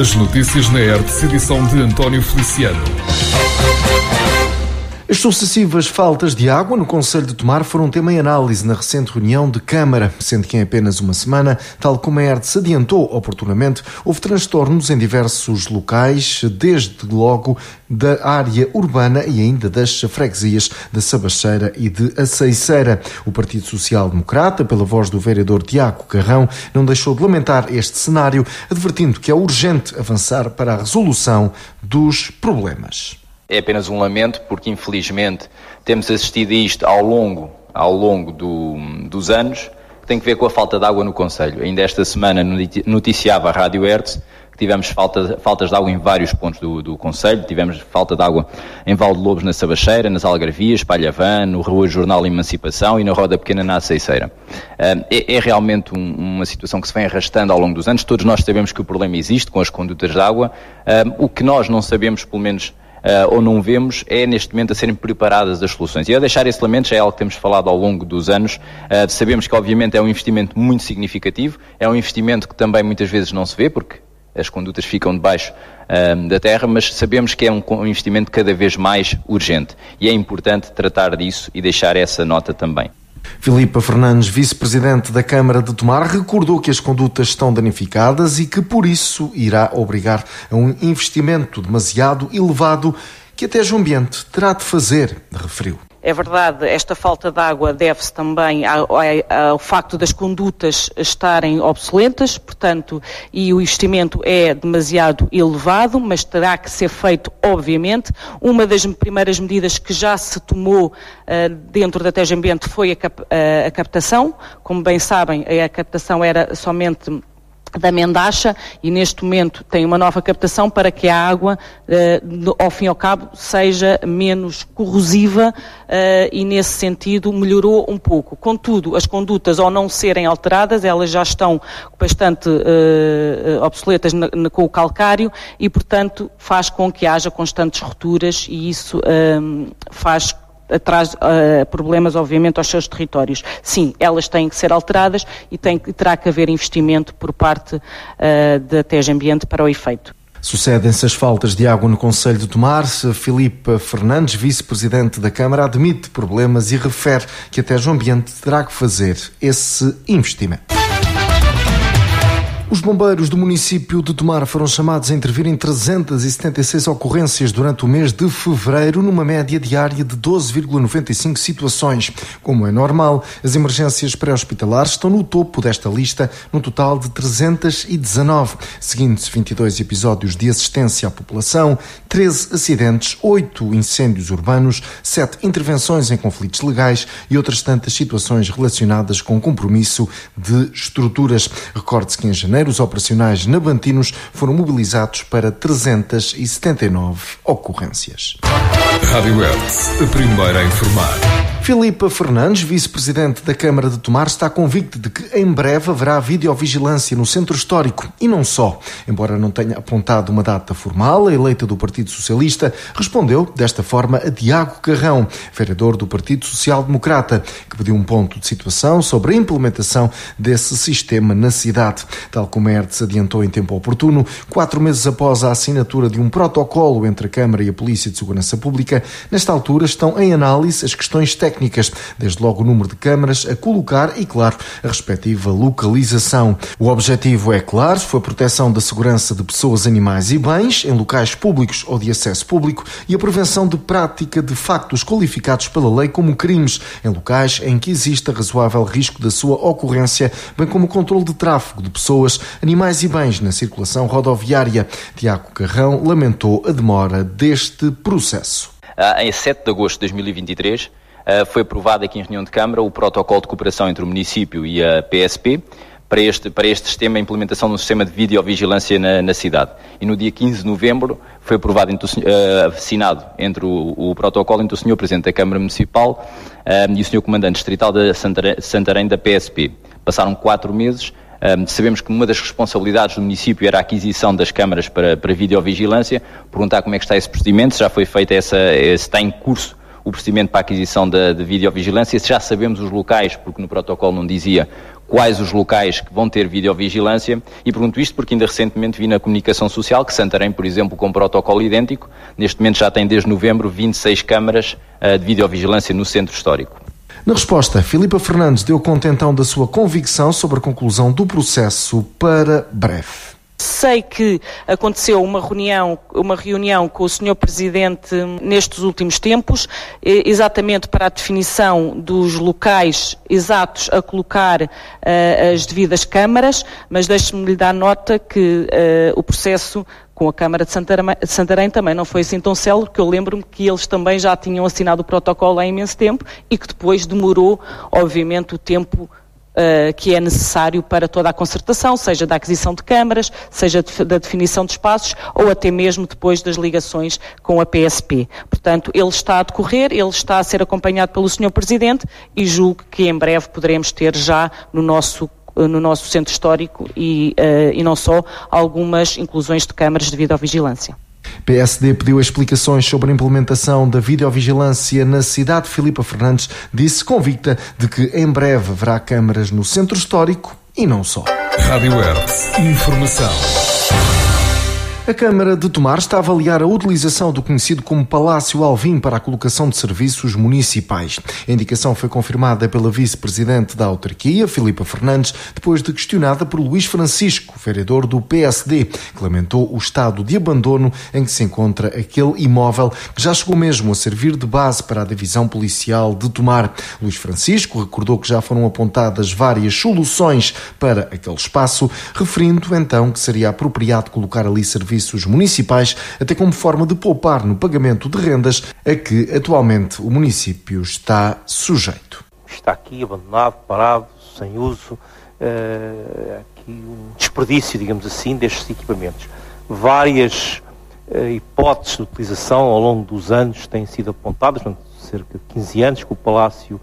As notícias na Hertz, edição de António Feliciano. As sucessivas faltas de água no concelho de Tomar foram tema em análise na recente reunião de Câmara, sendo que em apenas uma semana, tal como a Hertz adiantou oportunamente, houve transtornos em diversos locais, desde logo da área urbana e ainda das freguesias da Sabacheira e de Aceiceira. O Partido Social Democrata, pela voz do vereador Tiago Carrão, não deixou de lamentar este cenário, advertindo que é urgente avançar para a resolução dos problemas. É apenas um lamento, porque infelizmente temos assistido a isto ao longo dos anos, que tem que ver com a falta de água no concelho. Ainda esta semana noticiava a Rádio Hertz que tivemos faltas de água em vários pontos do concelho. Tivemos falta de água em Valdelobos, na Sabacheira, nas Algarvias, Palhavã, no Rua Jornal Emancipação e na Roda Pequena, na Aceiceira. É realmente uma situação que se vem arrastando ao longo dos anos. Todos nós sabemos que o problema existe com as condutas de água. O que nós não sabemos, pelo menos, ou não vemos, é neste momento a serem preparadas as soluções. E a deixar esse lamento, já é algo que temos falado ao longo dos anos. Sabemos que obviamente é um investimento muito significativo, é um investimento que também muitas vezes não se vê, porque as condutas ficam debaixo da terra, mas sabemos que é um investimento cada vez mais urgente. E é importante tratar disso e deixar essa nota também. Filipa Fernandes, vice-presidente da Câmara de Tomar, recordou que as condutas estão danificadas e que, por isso, irá obrigar a um investimento demasiado elevado que até o ambiente terá de fazer, referiu. É verdade, esta falta de água deve-se também ao facto das condutas estarem obsoletas, portanto, e o investimento é demasiado elevado, mas terá que ser feito, obviamente. Uma das primeiras medidas que já se tomou dentro da TEG Ambiente foi a captação. Como bem sabem, a captação era somente da Mendacha e neste momento tem uma nova captação para que a água, ao fim e ao cabo, seja menos corrosiva e nesse sentido melhorou um pouco. Contudo, as condutas ao não serem alteradas, elas já estão bastante obsoletas com o calcário e, portanto, faz com que haja constantes rupturas e isso traz problemas, obviamente, aos seus territórios. Sim, elas têm que ser alteradas e terá que haver investimento por parte da TEG Ambiente para o efeito. Sucedem-se as faltas de água no concelho de Tomar. Filipa Fernandes, vice-presidente da Câmara, admite problemas e refere que a TEG Ambiente terá que fazer esse investimento. Os bombeiros do município de Tomar foram chamados a intervir em 376 ocorrências durante o mês de fevereiro, numa média diária de 12,95 situações. Como é normal, as emergências pré-hospitalares estão no topo desta lista, num total de 319, seguindo-se 22 episódios de assistência à população, 13 acidentes, 8 incêndios urbanos, 7 intervenções em conflitos legais e outras tantas situações relacionadas com compromisso de estruturas. Recorde-se que em janeiro os operacionais nabantinos foram mobilizados para 379 ocorrências. Rádio Hertz, a primeira a informar. Filipa Fernandes, vice-presidente da Câmara de Tomar, está convicta de que em breve haverá videovigilância no centro histórico e não só. Embora não tenha apontado uma data formal, a eleita do Partido Socialista respondeu desta forma a Tiago Carrão, vereador do Partido Social Democrata, que pediu um ponto de situação sobre a implementação desse sistema na cidade. Tal como a Hertz adiantou em tempo oportuno, 4 meses após a assinatura de um protocolo entre a Câmara e a Polícia de Segurança Pública, nesta altura estão em análise as questões técnicas, desde logo o número de câmaras a colocar e, claro, a respectiva localização. O objetivo é claro, foi a proteção da segurança de pessoas, animais e bens em locais públicos ou de acesso público e a prevenção de prática de factos qualificados pela lei como crimes em locais em que exista razoável risco da sua ocorrência, bem como o controle de tráfego de pessoas, animais e bens na circulação rodoviária. Tiago Carrão lamentou a demora deste processo. Em 7 de agosto de 2023, foi aprovado aqui em reunião de Câmara o protocolo de cooperação entre o município e a PSP para este sistema, a implementação de um sistema de videovigilância na cidade. E no dia 15 de novembro foi aprovado, assinado entre o protocolo entre o Sr. Presidente da Câmara Municipal e o Sr. Comandante Distrital de Santarém da PSP. Passaram 4 meses. Sabemos que uma das responsabilidades do município era a aquisição das câmaras para videovigilância. Perguntar como é que está esse procedimento, se já foi feita se está em curso o procedimento para a aquisição de videovigilância, se já sabemos os locais, porque no protocolo não dizia quais os locais que vão ter videovigilância, e pergunto isto porque ainda recentemente vi na comunicação social que Santarém, por exemplo, com protocolo idêntico, neste momento já tem desde novembro 26 câmaras de videovigilância no centro histórico. Na resposta, Filipa Fernandes deu conta então da sua convicção sobre a conclusão do processo para breve. Sei que aconteceu uma reunião com o Sr. Presidente nestes últimos tempos, exatamente para a definição dos locais exatos a colocar as devidas câmaras, mas deixe-me lhe dar nota que o processo com a Câmara de Santarém também não foi assim tão célere, porque eu lembro-me que eles também já tinham assinado o protocolo há imenso tempo e que depois demorou, obviamente, o tempo que é necessário para toda a concertação, seja da aquisição de câmaras, seja da definição de espaços ou até mesmo depois das ligações com a PSP. Portanto, ele está a decorrer, ele está a ser acompanhado pelo Sr. Presidente e julgo que em breve poderemos ter já no nosso centro histórico e não só algumas inclusões de câmaras de videovigilância. PSD pediu explicações sobre a implementação da videovigilância na cidade. Filipa Fernandes disse convicta de que em breve haverá câmaras no centro histórico e não só. Rádio Hertz, informação. A Câmara de Tomar está a avaliar a utilização do conhecido como Palácio Alvim para a colocação de serviços municipais. A indicação foi confirmada pela vice-presidente da autarquia, Filipa Fernandes, depois de questionada por Luís Francisco, vereador do PSD, que lamentou o estado de abandono em que se encontra aquele imóvel que já chegou mesmo a servir de base para a divisão policial de Tomar. Luís Francisco recordou que já foram apontadas várias soluções para aquele espaço, referindo então que seria apropriado colocar ali serviços municipais, até como forma de poupar no pagamento de rendas a que atualmente o município está sujeito. Está aqui abandonado, parado, sem uso, aqui um desperdício, digamos assim, destes equipamentos. Várias hipóteses de utilização ao longo dos anos têm sido apontadas, cerca de 15 anos que o Palácio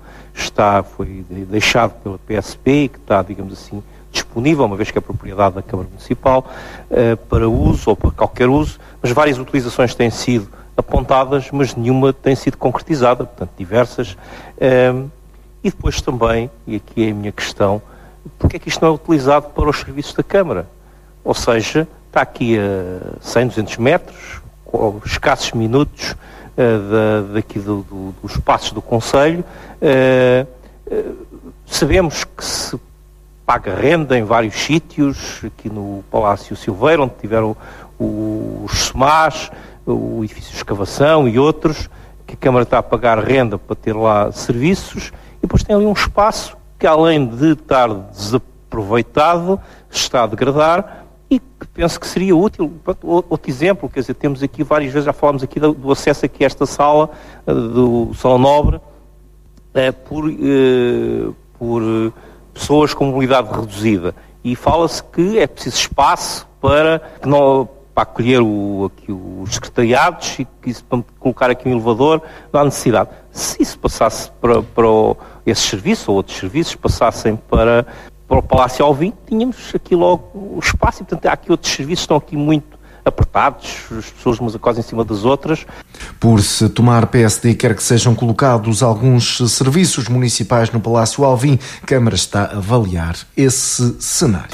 foi deixado pela PSP e que está, digamos assim, disponível, uma vez que é propriedade da Câmara Municipal, para uso ou para qualquer uso, mas várias utilizações têm sido apontadas, mas nenhuma tem sido concretizada, portanto diversas. E depois também, e aqui é a minha questão, porque é que isto não é utilizado para os serviços da Câmara? Ou seja, está aqui a 100, 200 metros, com escassos minutos daqui dos espaços do Conselho. Sabemos que se paga renda em vários sítios, aqui no Palácio Silveira, onde tiveram os SEMAS, o edifício de escavação e outros, que a Câmara está a pagar renda para ter lá serviços, e depois tem ali um espaço que, além de estar desaproveitado, está a degradar e que penso que seria útil. Outro exemplo, quer dizer, temos aqui várias vezes, já falámos aqui do acesso aqui a esta sala, do Salão Nobre, por pessoas com mobilidade reduzida, e fala-se que é preciso espaço para acolher os secretariados e que para colocar aqui um elevador não há necessidade. Se isso passasse para esses serviços ou outros serviços passassem para o Palácio Alvim, tínhamos aqui logo o espaço, e portanto há aqui outros serviços que estão aqui muito apertados, as pessoas umas quase em cima das outras. Por se Tomar, PSD quer que sejam colocados alguns serviços municipais no Palácio Alvim, a Câmara está a avaliar esse cenário.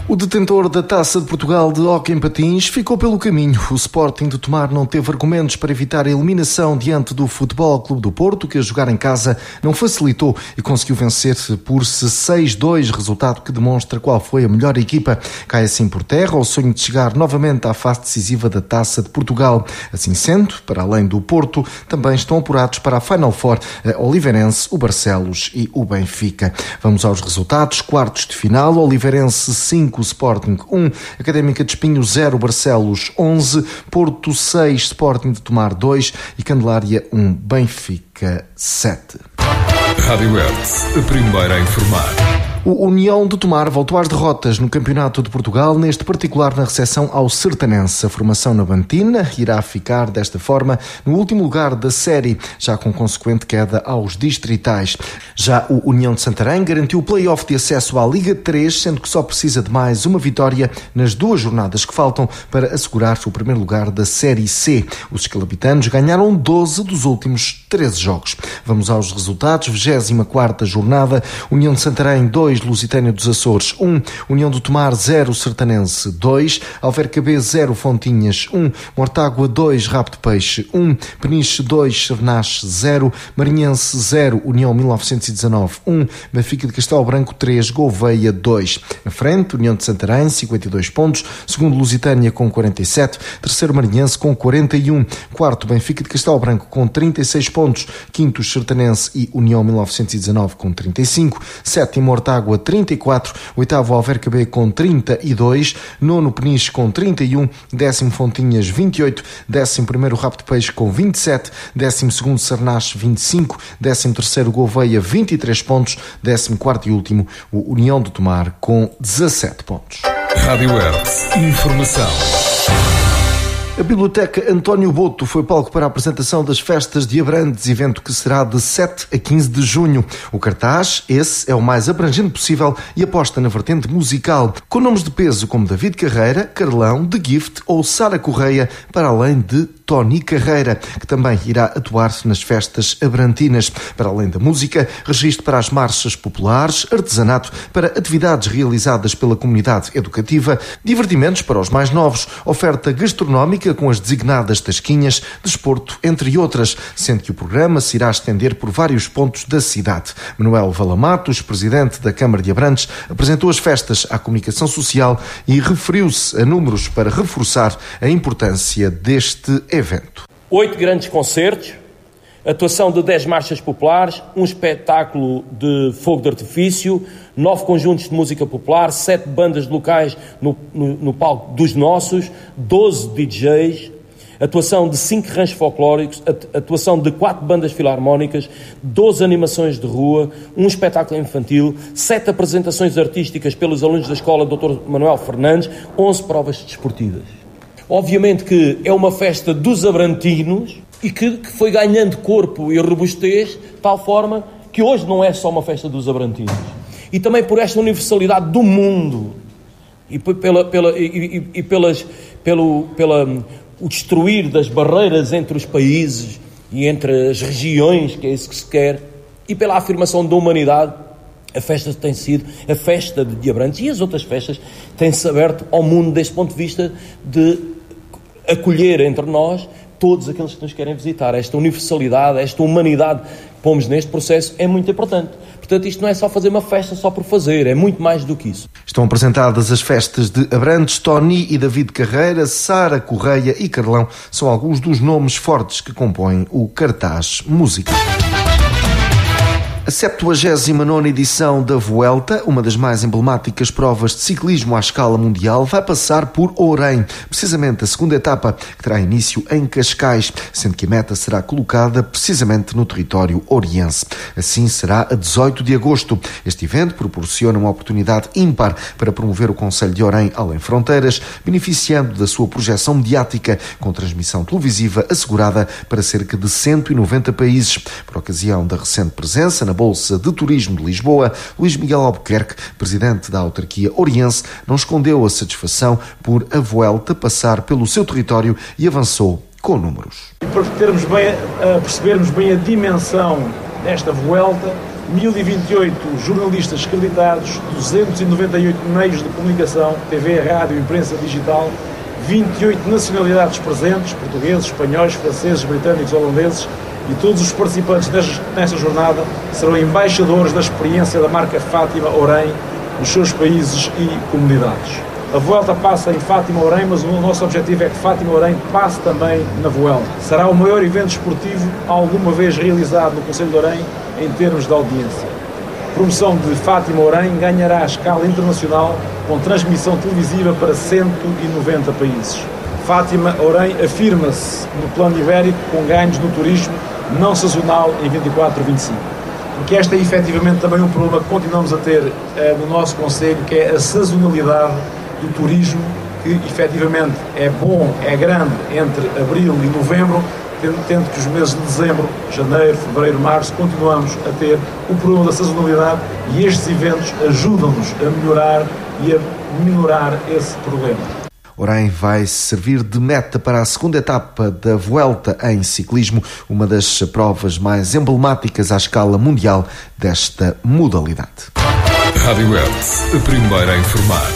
O detentor da Taça de Portugal de hóquei em patins ficou pelo caminho. O Sporting de Tomar não teve argumentos para evitar a eliminação diante do Futebol Clube do Porto, que a jogar em casa não facilitou e conseguiu vencer por 6-2, resultado que demonstra qual foi a melhor equipa. Cai assim por terra o sonho de chegar novamente à fase decisiva da Taça de Portugal. Assim sendo, para além do Porto, também estão apurados para a Final Four a Oliveirense, o Barcelos e o Benfica. Vamos aos resultados. Quartos de final, Oliveirense 5, Sporting 1, Académica de Espinho 0, Barcelos 11, Porto 6, Sporting de Tomar 2 e Candelária 1, Benfica 7. Rádio Hertz, a primeira a informar. O União de Tomar voltou às derrotas no Campeonato de Portugal, neste particular na recepção ao Sertanense. A formação navantina irá ficar desta forma no último lugar da série, já com consequente queda aos distritais. Já o União de Santarém garantiu o play-off de acesso à Liga 3, sendo que só precisa de mais uma vitória nas 2 jornadas que faltam para assegurar o primeiro lugar da Série C. Os escalabitanos ganharam 12 dos últimos 13 jogos. Vamos aos resultados. 24ª jornada, União de Santarém 2, Lusitânia dos Açores 1, União do Tomar 0, Sertanense 2, Alverca B 0, Fontinhas 1, Mortágua 2, Rabo de Peixe 1, Peniche 2, Sernache 0, Marinhense 0, União 1919 1, Benfica de Castelo Branco 3, Gouveia 2. Na frente, União de Santarém 52 pontos, segundo Lusitânia com 47, terceiro Marinhense com 41, quarto Benfica de Castelo Branco com 36 pontos, quinto Sertanense e União 1919 com 35, sétimo Mortágua 34, oitavo Alverca B com 32, nono Peniche com 31, décimo Fontinhas 28, décimo primeiro Rabo de Peixe com 27, décimo segundo Sernache 25, décimo terceiro Gouveia 23 pontos, décimo quarto e último o União de Tomar com 17 pontos. Rádio Hertz. Informação. A Biblioteca António Boto foi palco para a apresentação das Festas de Abrantes, evento que será de 7 a 15 de junho. O cartaz, esse, é o mais abrangente possível e aposta na vertente musical, com nomes de peso como David Carreira, Carlão, The Gift ou Sara Correia, para além de Tony Carreira, que também irá atuar nas festas abrantinas. Para além da música, registro para as marchas populares, artesanato para atividades realizadas pela comunidade educativa, divertimentos para os mais novos, oferta gastronómica com as designadas tasquinhas, desporto, entre outras, sendo que o programa se irá estender por vários pontos da cidade. Manuel Valamatos, presidente da Câmara de Abrantes, apresentou as festas à comunicação social e referiu-se a números para reforçar a importância deste evento. 8 grandes concertos, atuação de 10 marchas populares, um espetáculo de fogo de artifício, 9 conjuntos de música popular, 7 bandas locais no palco dos nossos, 12 DJs, atuação de 5 ranchos folclóricos, atuação de 4 bandas filarmónicas, 12 animações de rua, um espetáculo infantil, 7 apresentações artísticas pelos alunos da escola Dr. Manuel Fernandes, 11 provas desportivas. Obviamente que é uma festa dos abrantinos e que foi ganhando corpo e robustez de tal forma que hoje não é só uma festa dos abrantinos. E também por esta universalidade do mundo e o destruir das barreiras entre os países e entre as regiões, que é isso que se quer, e pela afirmação da humanidade, a festa tem sido a festa de Abrantes, e as outras festas têm-se aberto ao mundo deste ponto de vista de acolher entre nós todos aqueles que nos querem visitar. Esta universalidade, esta humanidade que pomos neste processo é muito importante. Portanto, isto não é só fazer uma festa só por fazer, é muito mais do que isso. Estão apresentadas as festas de Abrantes. Tony e David Carreira, Sara Correia e Carlão são alguns dos nomes fortes que compõem o cartaz música. A 79ª edição da Vuelta, uma das mais emblemáticas provas de ciclismo à escala mundial, vai passar por Ourém, precisamente a segunda etapa, que terá início em Cascais, sendo que a meta será colocada precisamente no território oriense. Assim será a 18 de agosto. Este evento proporciona uma oportunidade ímpar para promover o concelho de Ourém além fronteiras, beneficiando da sua projeção mediática, com transmissão televisiva assegurada para cerca de 190 países. Por ocasião da recente presença na Bolsa de Turismo de Lisboa, Luís Miguel Albuquerque, presidente da autarquia oriense, não escondeu a satisfação por a Vuelta passar pelo seu território e avançou com números. Para percebermos bem a dimensão desta Vuelta, 1028 jornalistas acreditados, 298 meios de comunicação, TV, rádio, imprensa digital, 28 nacionalidades presentes, portugueses, espanhóis, franceses, britânicos, holandeses, e todos os participantes nesta jornada serão embaixadores da experiência da marca Fátima Ourém nos seus países e comunidades. A Vuelta passa em Fátima Ourém, mas o nosso objetivo é que Fátima Ourém passe também na Vuelta. Será o maior evento esportivo alguma vez realizado no Concelho de Ourém em termos de audiência. A promoção de Fátima Ourém ganhará a escala internacional com transmissão televisiva para 190 países. Fátima Ourém afirma-se no plano ibérico com ganhos no turismo não sazonal em 24-25. porque este é efetivamente também um problema que continuamos a ter no nosso concelho, que é a sazonalidade do turismo, que efetivamente é bom, é grande entre abril e novembro, tendo que os meses de dezembro, janeiro, fevereiro, março, continuamos a ter o problema da sazonalidade, e estes eventos ajudam-nos a melhorar e a minorar esse problema. Orem vai servir de meta para a segunda etapa da Vuelta em ciclismo, uma das provas mais emblemáticas à escala mundial desta modalidade. Rádio Hertz, a primeira a informar.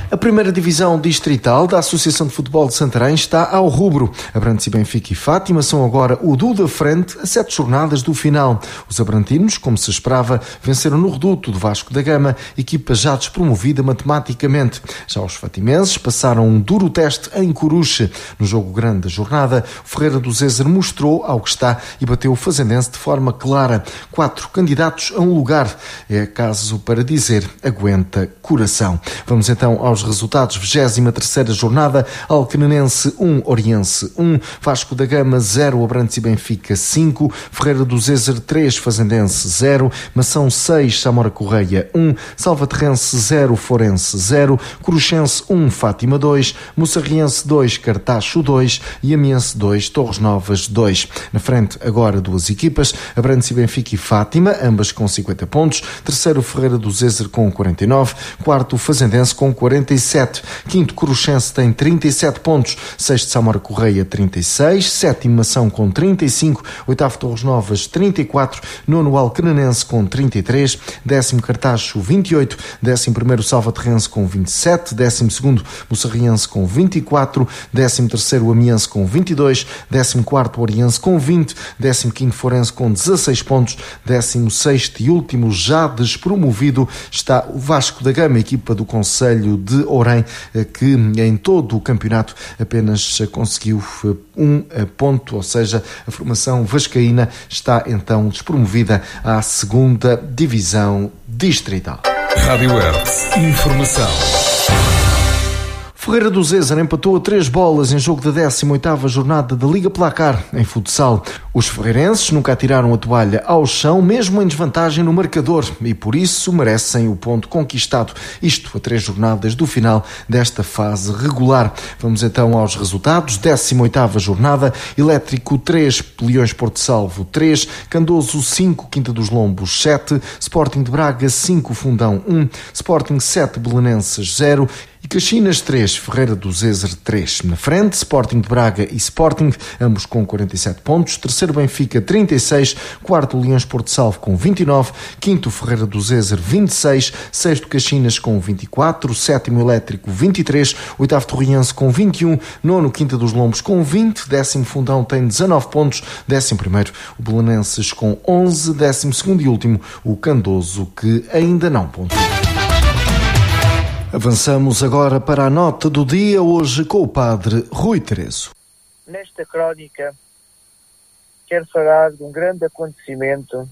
A primeira divisão distrital da Associação de Futebol de Santarém está ao rubro. Abrantes e Benfica e Fátima são agora o duo da frente a 7 jornadas do final. Os abrantinos, como se esperava, venceram no reduto do Vasco da Gama, equipa já despromovida matematicamente. Já os fatimenses passaram um duro teste em Coruche. No jogo grande da jornada, o Ferreira do Zezer mostrou ao que está e bateu o Fazendense de forma clara. 4 candidatos a um lugar. É caso para dizer, aguenta coração. Vamos então aos resultados. 23ª jornada, Alquenenense 1, Oriense 1, Vasco da Gama 0, Abrantes e Benfica 5, Ferreira do Zezer 3, Fazendense 0, Mação 6, Samora Correia 1, Salvaterrense 0, Forense 0, Coruchense 1, Fátima 2, Moçarriense 2, Cartacho 2 e Amiense 2, Torres Novas 2. Na frente agora duas equipas, Abrantes e Benfica e Fátima, ambas com 50 pontos, terceiro Ferreira do Zezer com 49, quarto Fazendense com 47, quinto Coruchense tem 37 pontos, sexto Samora Correia 36, sétimo Mação com 35, oitavo Torres Novas 34, nono Alquenenense com 33, décimo Cartacho 28, décimo primeiro Salvaterrense com 27, décimo segundo Moçarriense com 24, décimo terceiro Amiense com 22, décimo quarto Oriense com 20, décimo quinto Forense com 16 pontos, décimo sexto e último já despromovido está o Vasco da Gama, equipa do concelho de Orem, que em todo o campeonato apenas conseguiu um ponto, ou seja, a formação vascaína está então despromovida à segunda divisão distrital. Rádio Hertz, informação. Ferreira do Zezer empatou a 3 bolas em jogo da 18ª jornada da Liga Placar, em futsal. Os ferreirenses nunca atiraram a toalha ao chão, mesmo em desvantagem no marcador, e por isso merecem o ponto conquistado. Isto a 3 jornadas do final desta fase regular. Vamos então aos resultados. 18ª jornada, Elétrico 3, Leões Porto Salvo 3, Candoso 5, Quinta dos Lombos 7, Sporting de Braga 5, Fundão 1, Sporting 7, Belenenses 0, e Caxinas 3, Ferreira do Zezer 3. Na frente, Sporting de Braga e Sporting, ambos com 47 pontos. Terceiro Benfica 36, quarto Leões Porto Salvo com 29, quinto Ferreira do Zezer 26, sexto Caxinas com 24, sétimo Elétrico 23, oitavo Torriense com 21, nono Quinta dos Lombos com 20, décimo Fundão tem 19 pontos, décimo primeiro o Belenenses com 11, décimo segundo e último o Candoso, que ainda não pontua. Avançamos agora para a nota do dia, hoje com o padre Rui Terezo. Nesta crónica, quero falar de um grande acontecimento,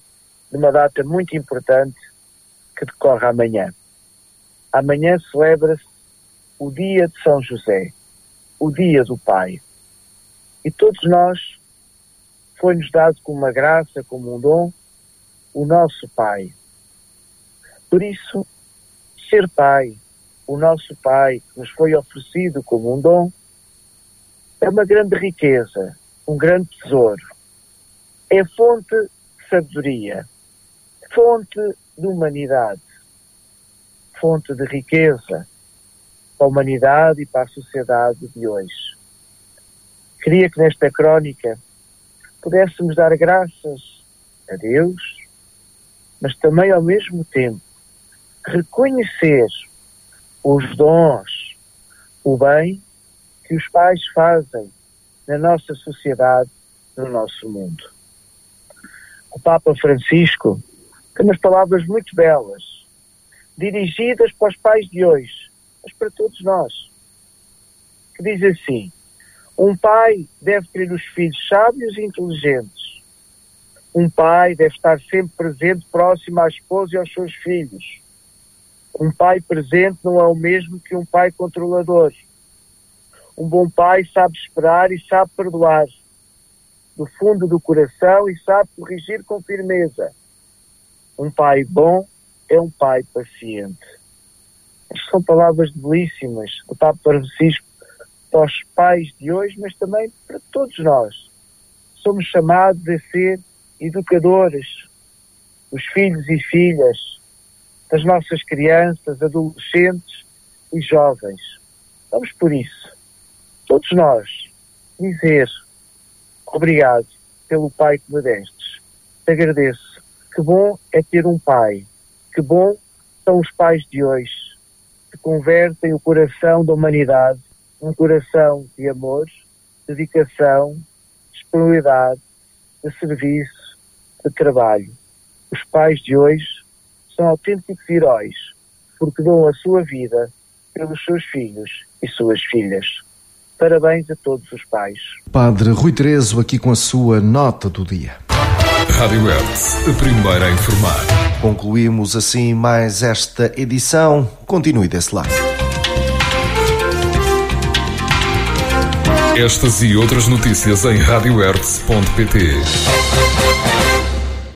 de uma data muito importante que decorre amanhã. Amanhã celebra-se o dia de São José, o dia do Pai. E todos nós foi-nos dado como uma graça, como um dom, o nosso Pai. Por isso, ser Pai, o nosso Pai, que nos foi oferecido como um dom, é uma grande riqueza, um grande tesouro. É fonte de sabedoria, fonte de humanidade, fonte de riqueza para a humanidade e para a sociedade de hoje. Queria que nesta crónica pudéssemos dar graças a Deus, mas também ao mesmo tempo reconhecer os dons, o bem que os pais fazem na nossa sociedade, no nosso mundo. O Papa Francisco tem umas palavras muito belas, dirigidas para os pais de hoje, mas para todos nós, que diz assim: um pai deve ter os filhos sábios e inteligentes. Um pai deve estar sempre presente, próximo à esposa e aos seus filhos. Um pai presente não é o mesmo que um pai controlador. Um bom pai sabe esperar e sabe perdoar do fundo do coração e sabe corrigir com firmeza. Um pai bom é um pai paciente. Estas são palavras belíssimas do Papa Francisco para os pais de hoje, mas também para todos nós. Somos chamados a ser educadores dos filhos e filhas, das nossas crianças, adolescentes e jovens. Vamos por isso, todos nós, dizer obrigado pelo pai que me destes. Te agradeço. Que bom é ter um pai. Que bom são os pais de hoje, que convertem o coração da humanidade num coração de amor, dedicação, disponibilidade, de serviço, de trabalho. Os pais de hoje são autênticos heróis, porque dão a sua vida pelos seus filhos e suas filhas. Parabéns a todos os pais. Padre Rui Terezo aqui com a sua nota do dia. Rádio Hertz, a primeira a informar. Concluímos assim mais esta edição. Continue desse lado. Estas e outras notícias em radiohertz.pt.